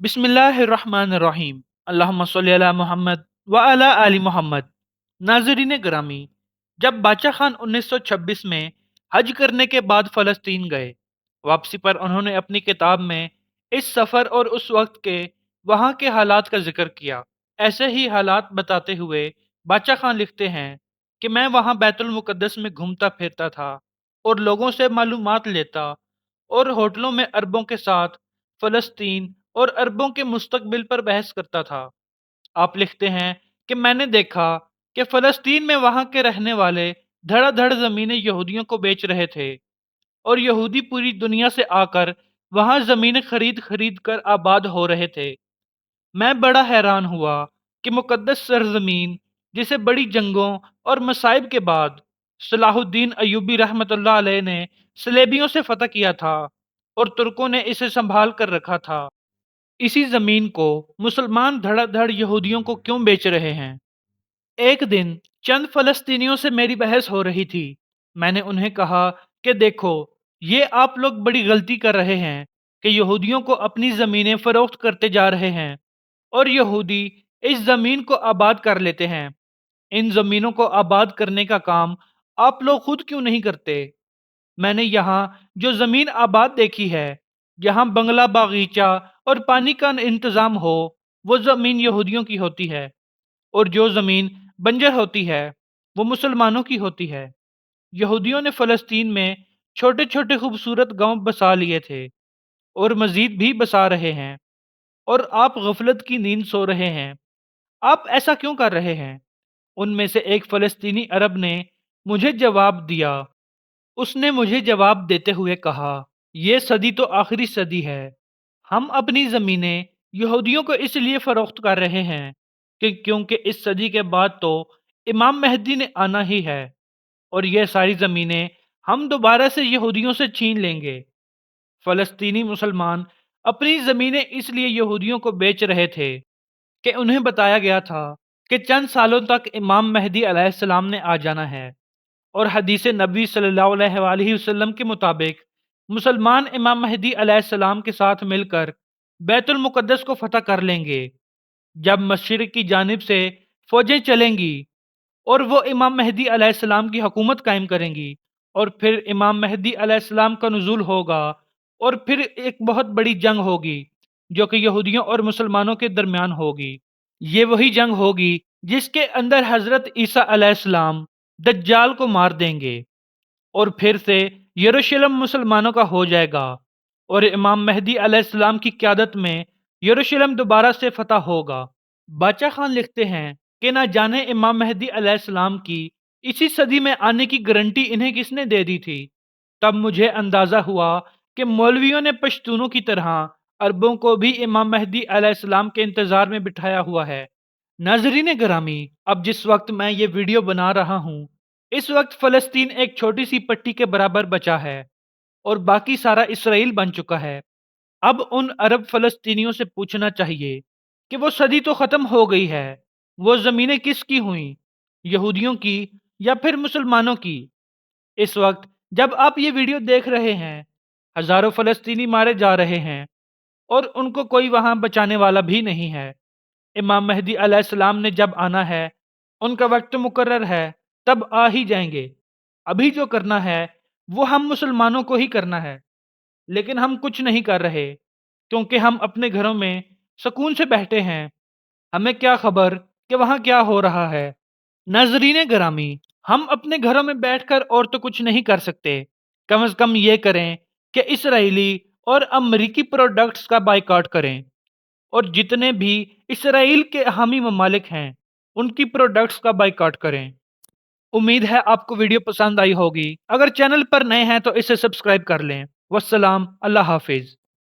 بسم اللہ الرحمن الرحیم۔ اللہم صلی علی محمد وعلی آل محمد۔ ناظرین گرامی، جب باچا خان 1926 میں حج کرنے کے بعد فلسطین گئے، واپسی پر انہوں نے اپنی کتاب میں اس سفر اور اس وقت کے وہاں کے حالات کا ذکر کیا۔ ایسے ہی حالات بتاتے ہوئے باچا خان لکھتے ہیں کہ میں وہاں بیت المقدس میں گھومتا پھرتا تھا اور لوگوں سے معلومات لیتا اور ہوٹلوں میں عربوں کے ساتھ فلسطین اور عربوں کے مستقبل پر بحث کرتا تھا۔ آپ لکھتے ہیں کہ میں نے دیکھا کہ فلسطین میں وہاں کے رہنے والے دھڑا دھڑ زمینیں یہودیوں کو بیچ رہے تھے اور یہودی پوری دنیا سے آ کر وہاں زمینیں خرید خرید کر آباد ہو رہے تھے۔ میں بڑا حیران ہوا کہ مقدس سرزمین جسے بڑی جنگوں اور مصائب کے بعد صلاح الدین ایوبی رحمۃ اللہ علیہ نے صلیبیوں سے فتح کیا تھا اور ترکوں نے اسے سنبھال کر رکھا تھا، اسی زمین کو مسلمان دھڑا دھڑ یہودیوں کو کیوں بیچ رہے ہیں؟ ایک دن چند فلسطینیوں سے میری بحث ہو رہی تھی۔ میں نے انہیں کہا کہ دیکھو، یہ آپ لوگ بڑی غلطی کر رہے ہیں کہ یہودیوں کو اپنی زمینیں فروخت کرتے جا رہے ہیں اور یہودی اس زمین کو آباد کر لیتے ہیں۔ ان زمینوں کو آباد کرنے کا کام آپ لوگ خود کیوں نہیں کرتے؟ میں نے یہاں جو زمین آباد دیکھی ہے، یہاں بنگلہ باغیچہ اور پانی کا انتظام ہو، وہ زمین یہودیوں کی ہوتی ہے، اور جو زمین بنجر ہوتی ہے وہ مسلمانوں کی ہوتی ہے۔ یہودیوں نے فلسطین میں چھوٹے چھوٹے خوبصورت گاؤں بسا لیے تھے اور مزید بھی بسا رہے ہیں، اور آپ غفلت کی نیند سو رہے ہیں۔ آپ ایسا کیوں کر رہے ہیں؟ ان میں سے ایک فلسطینی عرب نے مجھے جواب دیا۔ اس نے مجھے جواب دیتے ہوئے کہا، یہ صدی تو آخری صدی ہے، ہم اپنی زمینیں یہودیوں کو اس لیے فروخت کر رہے ہیں کہ کیونکہ اس صدی کے بعد تو امام مہدی نے آنا ہی ہے اور یہ ساری زمینیں ہم دوبارہ سے یہودیوں سے چھین لیں گے۔ فلسطینی مسلمان اپنی زمینیں اس لیے یہودیوں کو بیچ رہے تھے کہ انہیں بتایا گیا تھا کہ چند سالوں تک امام مہدی علیہ السلام نے آ جانا ہے، اور حدیث نبی صلی اللہ علیہ وآلہ وسلم کے مطابق مسلمان امام مہدی علیہ السلام کے ساتھ مل کر بیت المقدس کو فتح کر لیں گے۔ جب مشرق کی جانب سے فوجیں چلیں گی اور وہ امام مہدی علیہ السلام کی حکومت قائم کریں گی، اور پھر امام مہدی علیہ السلام کا نزول ہوگا اور پھر ایک بہت بڑی جنگ ہوگی جو کہ یہودیوں اور مسلمانوں کے درمیان ہوگی۔ یہ وہی جنگ ہوگی جس کے اندر حضرت عیسیٰ علیہ السلام دجال کو مار دیں گے، اور پھر سے یروشلم مسلمانوں کا ہو جائے گا اور امام مہدی علیہ السلام کی قیادت میں یروشلم دوبارہ سے فتح ہوگا۔ باچا خان لکھتے ہیں کہ نہ جانے امام مہدی علیہ السلام کی اسی صدی میں آنے کی گارنٹی انہیں کس نے دے دی تھی۔ تب مجھے اندازہ ہوا کہ مولویوں نے پشتونوں کی طرح عربوں کو بھی امام مہدی علیہ السلام کے انتظار میں بٹھایا ہوا ہے۔ ناظرین گرامی، اب جس وقت میں یہ ویڈیو بنا رہا ہوں، اس وقت فلسطین ایک چھوٹی سی پٹی کے برابر بچا ہے اور باقی سارا اسرائیل بن چکا ہے۔ اب ان عرب فلسطینیوں سے پوچھنا چاہیے کہ وہ صدی تو ختم ہو گئی ہے، وہ زمینیں کس کی ہوئیں، یہودیوں کی یا پھر مسلمانوں کی؟ اس وقت جب آپ یہ ویڈیو دیکھ رہے ہیں، ہزاروں فلسطینی مارے جا رہے ہیں اور ان کو کوئی وہاں بچانے والا بھی نہیں ہے۔ امام مہدی علیہ السلام نے جب آنا ہے، ان کا وقت مقرر ہے، تب آ ہی جائیں گے۔ ابھی جو کرنا ہے وہ ہم مسلمانوں کو ہی کرنا ہے، لیکن ہم کچھ نہیں کر رہے کیونکہ ہم اپنے گھروں میں سکون سے بیٹھے ہیں۔ ہمیں کیا خبر کہ وہاں کیا ہو رہا ہے؟ ناظرین گرامی، ہم اپنے گھروں میں بیٹھ کر اور تو کچھ نہیں کر سکتے، کم از کم یہ کریں کہ اسرائیلی اور امریکی پروڈکٹس کا بائیکاٹ کریں، اور جتنے بھی اسرائیل کے حامی ممالک ہیں ان کی پروڈکٹس کا بائیکاٹ کریں۔ امید ہے آپ کو ویڈیو پسند آئی ہوگی۔ اگر چینل پر نئے ہیں تو اسے سبسکرائب کر لیں۔ والسلام، اللہ حافظ۔